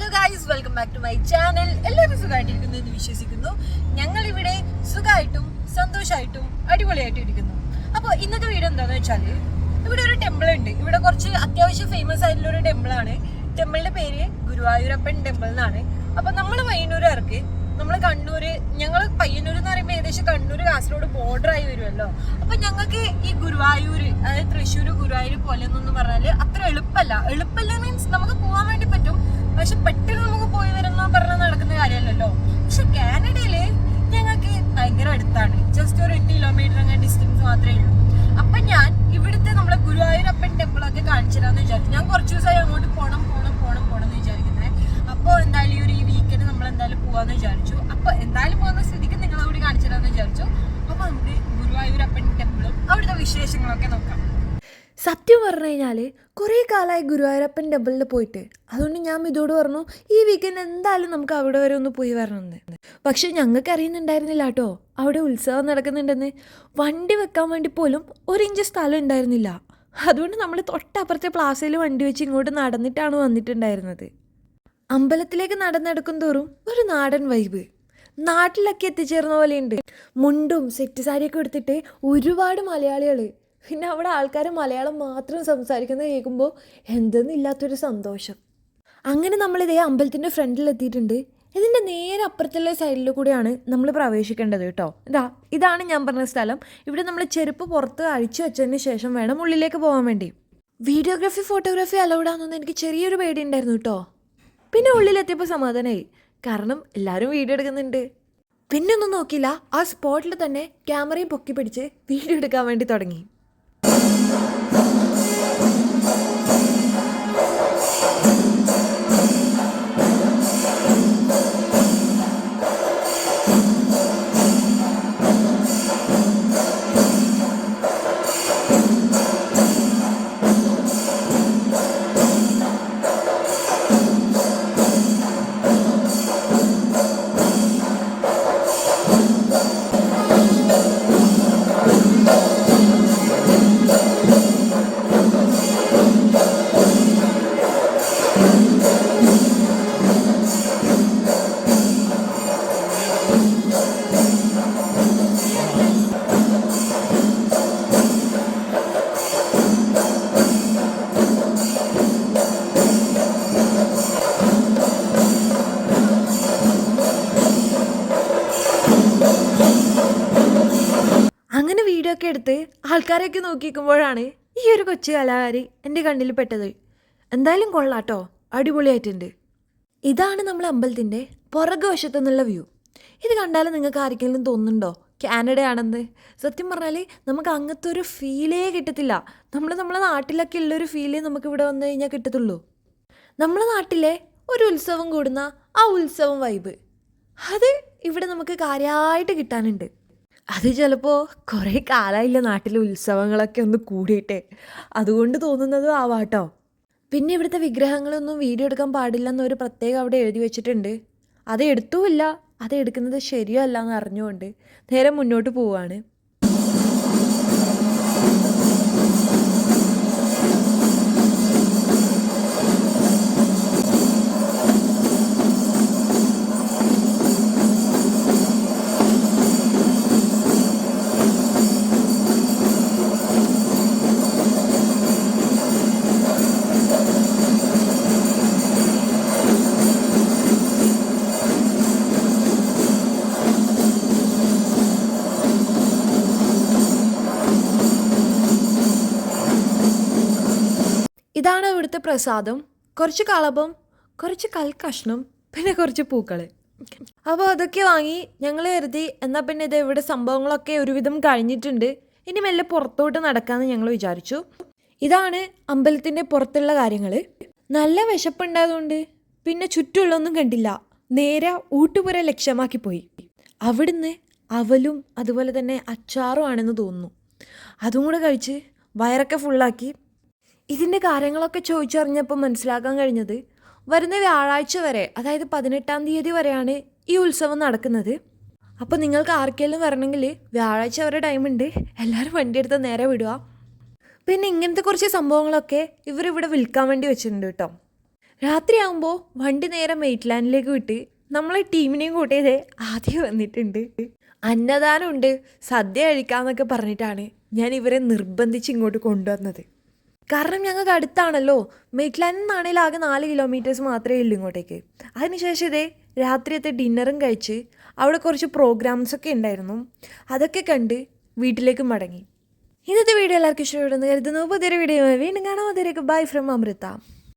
Hello guys, welcome back to my channel. എല്ലാവരും സുഖമായിട്ടിരിക്കുന്നു എന്ന് വിശ്വസിക്കുന്നു. ഞങ്ങൾ ഇവിടെ സുഖമായിട്ടും സന്തോഷമായിട്ടും അടിപൊളിയായിട്ടും ഇരിക്കുന്നു. അപ്പോൾ ഇന്നത്തെ വീഡിയോ എന്താണെന്ന് വെച്ചാൽ, ഇവിടെ ഒരു ടെമ്പിൾ ഉണ്ട്. ഇവിടെ കുറച്ച് അത്യാവശ്യം ഫേമസ് ആയിട്ടുള്ള ഒരു ടെമ്പിളാണ്. ടെമ്പിളിന്റെ പേര് ഗുരുവായൂരപ്പൻ ടെമ്പിൾ എന്നാണ്. അപ്പോൾ നമ്മൾ പയ്യന്നൂരുകാർക്ക്, നമ്മൾ കണ്ണൂര്, ഞങ്ങൾ പയ്യന്നൂർ എന്ന് പറയുമ്പോൾ ഏകദേശം കണ്ണൂർ കാസർഗോഡ് ബോർഡർ ആയി വരുമല്ലോ. അപ്പൊ ഞങ്ങൾക്ക് ഈ ഗുരുവായൂർ, അതായത് തൃശ്ശൂർ ഗുരുവായൂർ പോലെ എന്നൊന്നും പറഞ്ഞാല് അത്ര എളുപ്പമല്ല മീൻസ് നമുക്ക് പോകാൻ വേണ്ടി പറ്റും, പക്ഷെ പെട്ടെന്ന് നമുക്ക് പോയി വരുന്ന പറഞ്ഞാൽ നടക്കുന്ന കാര്യമല്ലല്ലോ. പക്ഷെ കാനഡയില് ഞങ്ങൾക്ക് ഭയങ്കര അടുത്താണ്, ജസ്റ്റ് ഒരു 8 കിലോമീറ്റർ അങ്ങനെ ഡിസ്റ്റൻസ് മാത്രമേ ഉള്ളൂ. അപ്പൊ ഞാൻ ഇവിടുത്തെ നമ്മളെ ഗുരുവായൂരപ്പൻ ടെമ്പിൾ ഒക്കെ കാണിച്ചു തരാമെന്ന് വിചാരിച്ചു. ഞാൻ കുറച്ച് ദിവസമായി അങ്ങോട്ട് പോകണം എന്ന് വിചാരിക്കുന്നത്. അപ്പോൾ എന്തായാലും ഈ വീക്കെൻഡ് നമ്മൾ എന്തായാലും പോവാന്ന് വിചാരിച്ചു. അപ്പൊ എന്തായാലും പോകുന്ന സ്ഥിതിക്ക് നിങ്ങളെ കൂടി കാണിച്ചു തരാമെന്ന് വിചാരിച്ചു. അപ്പൊ നമുക്ക് ഗുരുവായൂരപ്പൻ ടെമ്പിളും അവിടുത്തെ വിശേഷങ്ങളൊക്കെ നോക്കാം. സത്യം പറഞ്ഞു കഴിഞ്ഞാൽ കുറേ കാലമായി ഗുരുവായൂരപ്പൻ ടെമ്പിളിൽ പോയിട്ട്. അതുകൊണ്ട് ഞാൻ ഇതോട് പറഞ്ഞു ഈ വീക്കെൻഡ് എന്തായാലും നമുക്ക് അവിടെ വരെ ഒന്ന് പോയി വരണമെന്ന്. പക്ഷെ ഞങ്ങൾക്ക് അറിയുന്നുണ്ടായിരുന്നില്ല കേട്ടോ അവിടെ ഉത്സവം നടക്കുന്നുണ്ടെന്ന്. വണ്ടി വെക്കാൻ വേണ്ടി പോലും 1 ഇഞ്ച് സ്ഥലം ഉണ്ടായിരുന്നില്ല. അതുകൊണ്ട് നമ്മൾ തൊട്ടപ്പുറത്തെ പ്ലാസയിൽ വണ്ടി വെച്ച് ഇങ്ങോട്ട് നടന്നിട്ടാണ് വന്നിട്ടുണ്ടായിരുന്നത്. അമ്പലത്തിലേക്ക് നടന്നെടുക്കും തോറും ഒരു നാടൻ വൈബ്, നാട്ടിലൊക്കെ എത്തിച്ചേർന്ന പോലെയുണ്ട്. മുണ്ടും സെറ്റ് സാരിയൊക്കെ എടുത്തിട്ട് ഒരുപാട് മലയാളികൾ. പിന്നെ അവിടെ ആൾക്കാർ മലയാളം മാത്രം സംസാരിക്കുന്നത് കേൾക്കുമ്പോൾ എന്തെന്നില്ലാത്തൊരു സന്തോഷം. അങ്ങനെ നമ്മളിതേ അമ്പലത്തിൻ്റെ ഫ്രണ്ടിലെത്തിയിട്ടുണ്ട്. ഇതിൻ്റെ നേരെ അപ്പുറത്തുള്ള സൈഡിൽ കൂടെയാണ് നമ്മൾ പ്രവേശിക്കേണ്ടത് കേട്ടോ. ഇതാണ് ഞാൻ പറഞ്ഞ സ്ഥലം. ഇവിടെ നമ്മൾ ചെരുപ്പ് പുറത്ത് അഴിച്ചു വെച്ചതിന് ശേഷം വേണം ഉള്ളിലേക്ക് പോകാൻ വേണ്ടി. വീഡിയോഗ്രാഫി ഫോട്ടോഗ്രാഫി അലൗഡാണെന്ന് എനിക്ക് ചെറിയൊരു പേടി ഉണ്ടായിരുന്നു കേട്ടോ. പിന്നെ ഉള്ളിലെത്തിയപ്പോൾ സമാധാനമായി, കാരണം എല്ലാവരും വീഡിയോ എടുക്കുന്നുണ്ട്. പിന്നെ ഒന്നും നോക്കിയില്ല, ആ സ്പോട്ടിൽ തന്നെ ക്യാമറയും പൊക്കി പിടിച്ച് വീഡിയോ എടുക്കാൻ വേണ്ടി തുടങ്ങി. അങ്ങനെ വീഡിയോ ഒക്കെ എടുത്ത് ആൾക്കാരെയൊക്കെ നോക്കിക്കുമ്പോഴാണ് ഈ ഒരു കൊച്ചു കലാകാരി എൻ്റെ കണ്ണിൽ പെട്ടത്. എന്തായാലും കൊള്ളാട്ടോ, അടിപൊളിയായിട്ടുണ്ട്. ഇതാണ് നമ്മൾ അമ്പലത്തിൻ്റെ പുറകുവശത്തു നിന്നുള്ള വ്യൂ. ഇത് കണ്ടാൽ നിങ്ങൾക്ക് ആർക്കെങ്കിലും തോന്നുന്നുണ്ടോ കാനഡയാണെന്ന്? സത്യം പറഞ്ഞാൽ നമുക്ക് അങ്ങനത്തെ ഒരു ഫീലേ കിട്ടത്തില്ല. നമ്മളെ നാട്ടിലൊക്കെ ഉള്ളൊരു ഫീലേ നമുക്ക് ഇവിടെ വന്നു കഴിഞ്ഞാൽ കിട്ടത്തുള്ളൂ. നമ്മളെ നാട്ടിലെ ഒരു ഉത്സവം കൂടുന്ന ആ ഉത്സവം വൈബ്, അത് ഇവിടെ നമുക്ക് കാര്യമായിട്ട് കിട്ടാനുണ്ട്. അത് ചിലപ്പോൾ കുറേ കാലമായില്ല നാട്ടിലെ ഉത്സവങ്ങളൊക്കെ ഒന്ന് കൂടിയിട്ടേ, അതുകൊണ്ട് തോന്നുന്നതും ആവാട്ടോ. പിന്നെ ഇവിടുത്തെ വിഗ്രഹങ്ങളൊന്നും വീഡിയോ എടുക്കാൻ പാടില്ലെന്നൊരു പ്രത്യേകം അവിടെ എഴുതി വെച്ചിട്ടുണ്ട്. അത് എടുത്തുമില്ല, അത് എടുക്കുന്നത് ശരിയല്ല എന്ന് അറിഞ്ഞുകൊണ്ട് നേരെ മുന്നോട്ട് പോവുകയാണ്. ഇതാണ് ഇവിടുത്തെ പ്രസാദം. കുറച്ച് കളഭം, കുറച്ച് കൽക്കഷ്ണം, പിന്നെ കുറച്ച് പൂക്കൾ. അപ്പോൾ അതൊക്കെ വാങ്ങി ഞങ്ങൾ കരുതി എന്നാൽ പിന്നെ ഇത് ഇവിടെ സംഭവങ്ങളൊക്കെ ഒരുവിധം കഴിഞ്ഞിട്ടുണ്ട്, ഇനി മെല്ലെ പുറത്തോട്ട് നടക്കാമെന്ന് ഞങ്ങൾ വിചാരിച്ചു. ഇതാണ് അമ്പലത്തിൻ്റെ പുറത്തുള്ള കാര്യങ്ങൾ. നല്ല വിശപ്പുണ്ടായതുകൊണ്ട് പിന്നെ ചുറ്റുമുള്ളൊന്നും കണ്ടില്ല, നേരെ ഊട്ടുപുര ലക്ഷ്യമാക്കി പോയി. അവിടുന്ന് അവലും അതുപോലെ തന്നെ അച്ചാറും ആണെന്ന് തോന്നുന്നു. അതും കൂടെ കഴിച്ച് വയറൊക്കെ ഫുള്ളാക്കി. ഇതിൻ്റെ കാര്യങ്ങളൊക്കെ ചോദിച്ചറിഞ്ഞപ്പോൾ മനസ്സിലാക്കാൻ കഴിഞ്ഞത്, വരുന്ന വ്യാഴാഴ്ച വരെ, അതായത് 18-ാം തീയതി വരെയാണ് ഈ ഉത്സവം നടക്കുന്നത്. അപ്പോൾ നിങ്ങൾക്ക് ആർക്കെങ്കിലും വരണമെങ്കിൽ വ്യാഴാഴ്ച വരെ ടൈമുണ്ട്. എല്ലാവരും വണ്ടിയെടുത്ത് നേരെ വിടുക. പിന്നെ ഇങ്ങനത്തെ കുറച്ച് സംഭവങ്ങളൊക്കെ ഇവരിവിടെ വിൽക്കാൻ വേണ്ടി വെച്ചിട്ടുണ്ട് കേട്ടോ. രാത്രിയാകുമ്പോൾ വണ്ടി നേരെ മെയ്റ്റ്ലാൻഡിലേക്ക് വിട്ട് നമ്മളെ ടീമിനെയും കൂട്ടിയതേ ആദ്യം വന്നിട്ടുണ്ട്. അന്നദാനമുണ്ട്, സദ്യ കഴിക്കാമെന്നൊക്കെ പറഞ്ഞിട്ടാണ് ഞാൻ ഇവരെ നിർബന്ധിച്ച് ഇങ്ങോട്ട് കൊണ്ടുവന്നത്. കാരണം ഞങ്ങൾക്ക് അടുത്താണല്ലോ. മെയ്റ്റ്ലാൻഡിൽ നിന്നാണെങ്കിൽ ആകെ 4 കിലോമീറ്റേഴ്സ് മാത്രമേ ഉള്ളൂ ഇങ്ങോട്ടേക്ക്. അതിനുശേഷം ഇതേ രാത്രിയത്തെ ഡിന്നറും കഴിച്ച് അവിടെ കുറച്ച് പ്രോഗ്രാംസൊക്കെ ഉണ്ടായിരുന്നു, അതൊക്കെ കണ്ട് വീട്ടിലേക്ക് മടങ്ങി. ഇന്നത്തെ വീഡിയോ എല്ലാവർക്കും ഇഷ്ടപ്പെടുന്നു കരുതുന്നു. പുതിയൊരു വീഡിയോ വീണ്ടും കാണാം. അതിലേക്ക് ബൈ ഫ്രം അമൃത.